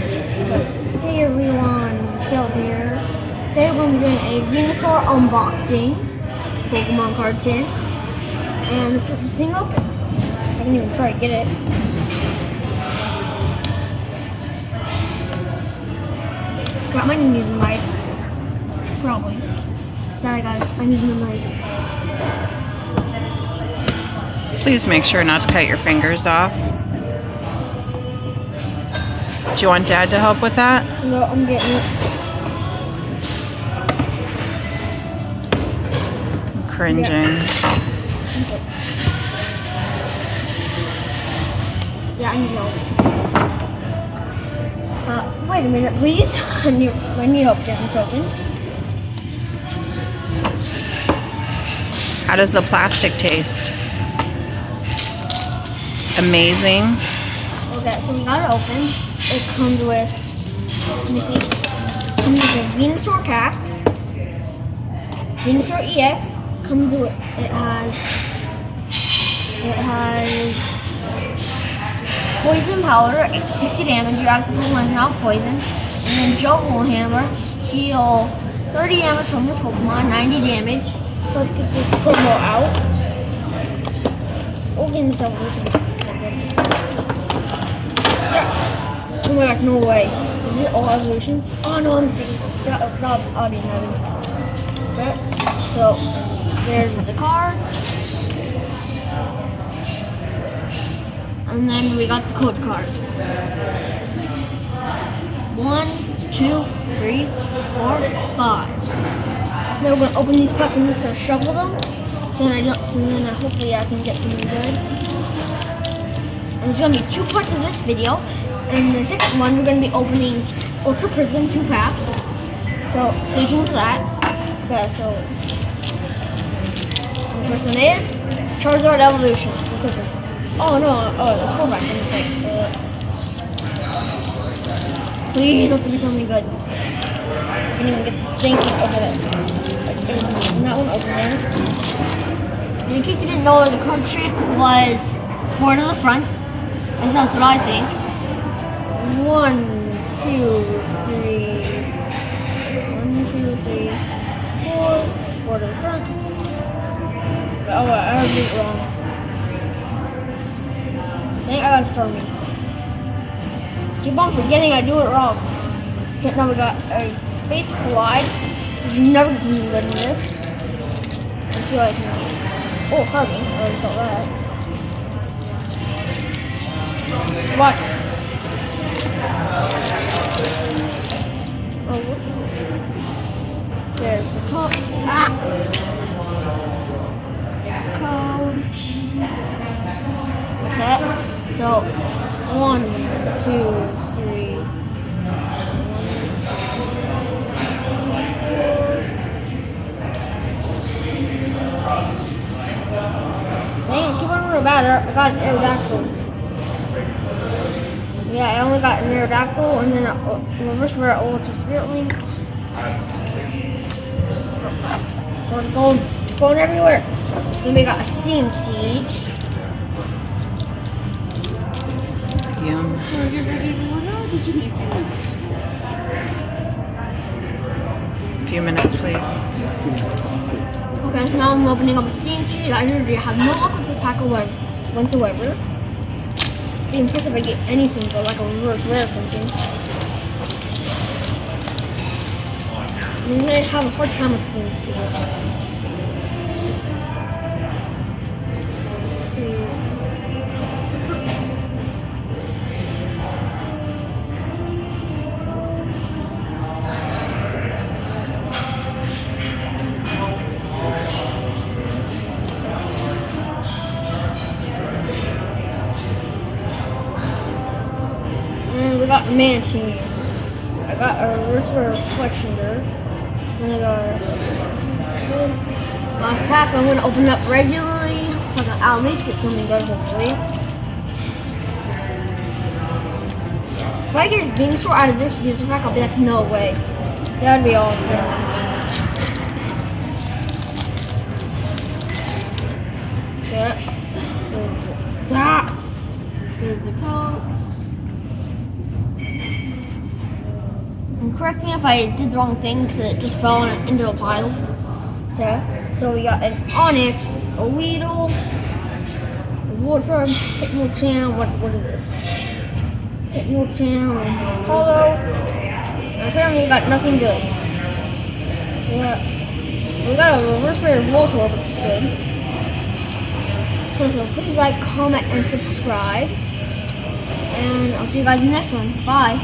Hey everyone, Caleb here. Today we're going to be doing a Venusaur unboxing, Pokemon card tin. And let's get this thing open. I can even try to get it. I might need a knife. Probably. There I got it. I'm using a knife. Please make sure not to cut your fingers off. Do you want Dad to help with that? No, I'm getting it. I'm cringing. Yeah, I need help. Wait a minute, please. I need help getting this open. How does the plastic taste? Amazing. Okay, so we got it open. It comes with, let me see, it comes with a Venusaur pack, Venusaur EX, comes with, it has poison powder, 60 damage, your active Pokemon is now poison, and then Juggalo Hammer, heal 30 damage from this Pokemon, 90 damage. So let's get this promo out. Oh, give me some evolution. Oh my god, no way. Is it all evolutions? Oh no, I'm serious. That already happened. Okay, so there's the card. And then we got the code card. 1, 2, 3, 4, 5. Now we're gonna open these packs. I'm just gonna shuffle them. So then hopefully I can get something good. And there's gonna be 2 parts of this video. And in the second one, we're going to be opening Ultra Prism 2 packs. So stay tuned for that. Okay, so the first one is Charizard Evolution. Oh no, it's 4 packs. I'm just like, please let there be something good. I can't even get the thing open it. That one open there. And in case you didn't know, the card trick was 4 to the front. At least that's what I think. 1, 2, 3. 1, 2, 3, 4. 4 to the front. Oh, I did it wrong. Dang, I got Stormy. Keep on forgetting I do it wrong. Okay, now we got a Fates Collide. You never get something good in this. Let's see what I can get. Oh, Harvey. I already saw that. What? Oh, whoops. There's the code. Code. Okay. So, 1, 2, 3. Dang, keep on running about it. I got an Aerodactyl. Yeah, I only got an Aerodactyl and then a reverse rare Ultra Spirit Link. So it's going everywhere. Then we got a Steam Siege. Yum. Are you ready to run out? Did you need a few minutes? A few minutes, please. Okay, so now I'm opening up a Steam Siege. I usually have no luck with this pack whatsoever. Be impressed if I get anything but like a reverse rare or something. I'm gonna have a hard time with Steam Siege. And we got Mansion. I got a reverse reflection there. And I got last pack I'm gonna open up regularly so I can at least get something good hopefully. If I get Venusaur out of this Venusaur pack, I'll be like, no way. That'd be awesome. Yeah. There's that. There's the code. correct me if I did the wrong thing because it just fell into a pile. Okay, so we got an Onyx, a Weedle, a Warfare, Hypno-Cham, what is this? Hypno-Cham, and Hollow. And apparently we got nothing good. We got a reverse rare Voltorb, which is good. So please like, comment, and subscribe. And I'll see you guys in the next one. Bye.